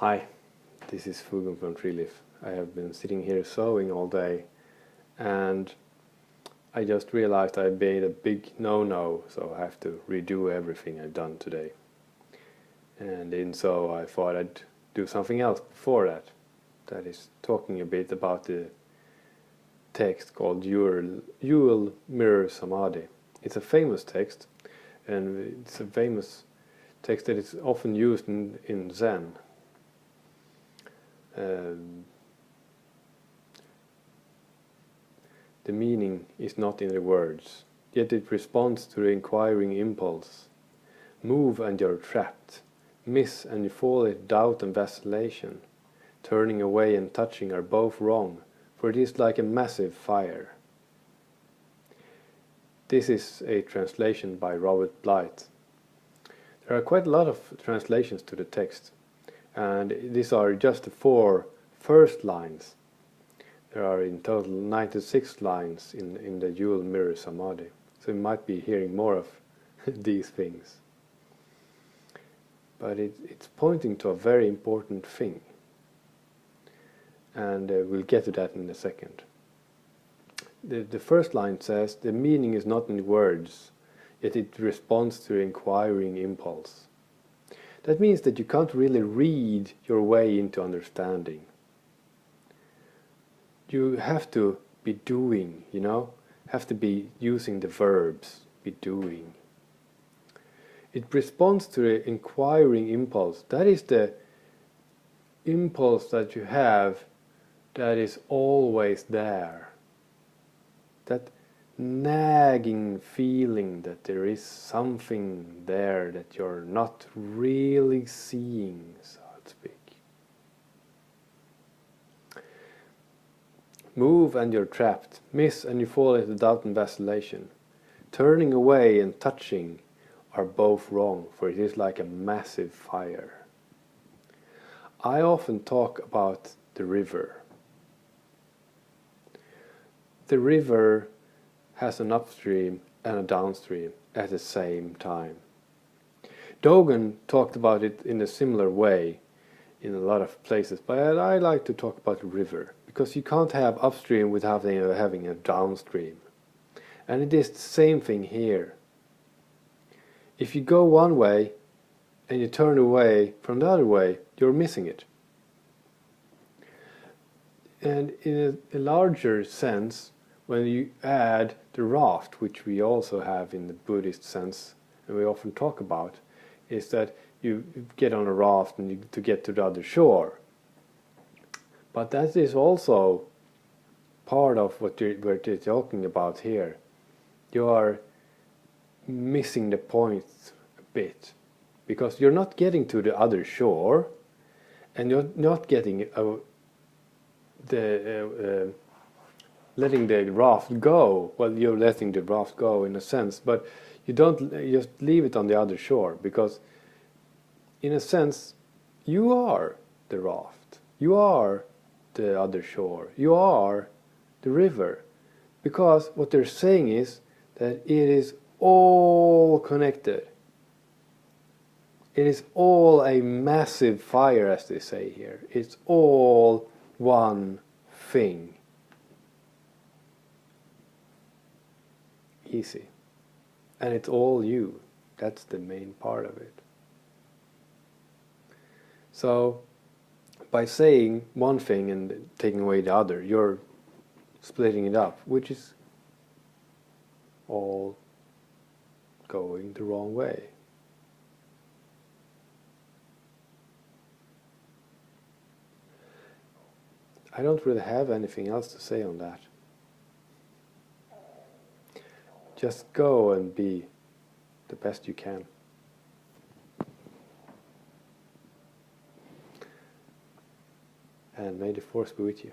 Hi, this is Fugun from Treeleaf. I have been sitting here sewing all day and I just realized I made a big no-no, so I have to redo everything I've done today. And in so I thought I'd do something else before that. That is talking a bit about the text called Jewel Mirror Samadhi. It's a famous text, and it's a famous text that is often used in Zen. The meaning is not in the words, yet it responds to the inquiring impulse. Move and you're trapped, miss and you fall in doubt and vacillation. Turning away and touching are both wrong, for it is like a massive fire. This is a translation by Robert Blythe. There are quite a lot of translations to the text, and these are just the 4 first lines. There are in total 96 lines in the Jewel Mirror Samadhi, so you might be hearing more of these things. But it's pointing to a very important thing, and we'll get to that in a second. The first line says, the meaning is not in words, yet it responds to the inquiring impulse. That means that you can't really read your way into understanding. You have to be doing, have to be using the verbs, be doing. It responds to the inquiring impulse. That is the impulse that you have that is always there. That nagging feeling that there is something there that you're not really seeing, so to speak. Move and you're trapped, miss and you fall into doubt and vacillation. Turning away and touching are both wrong, for it is like a massive fire. I often talk about the river. The river has an upstream and a downstream at the same time. Dogen talked about it in a similar way in a lot of places, but I like to talk about the river, because you can't have upstream without having a downstream. And it is the same thing here. If you go one way and you turn away from the other way, you're missing it. And in a larger sense, when you add the raft, which we also have in the Buddhist sense, and we often talk about, is that you get on a raft and to get to the other shore. But that is also part of what we're talking about here. You are missing the point a bit, because you're not getting to the other shore, and you're not getting letting the raft go. Well, you're letting the raft go in a sense, but you don't just leave it on the other shore, because in a sense you are the raft, you are the other shore, you are the river, because what they're saying is that it is all connected. It is all a massive fire, as they say here. It's all one thing. Easy. And it's all you. That's the main part of it. So, by saying one thing and taking away the other, you're splitting it up, which is all going the wrong way. I don't really have anything else to say on that. Just go and be the best you can. And may the force be with you.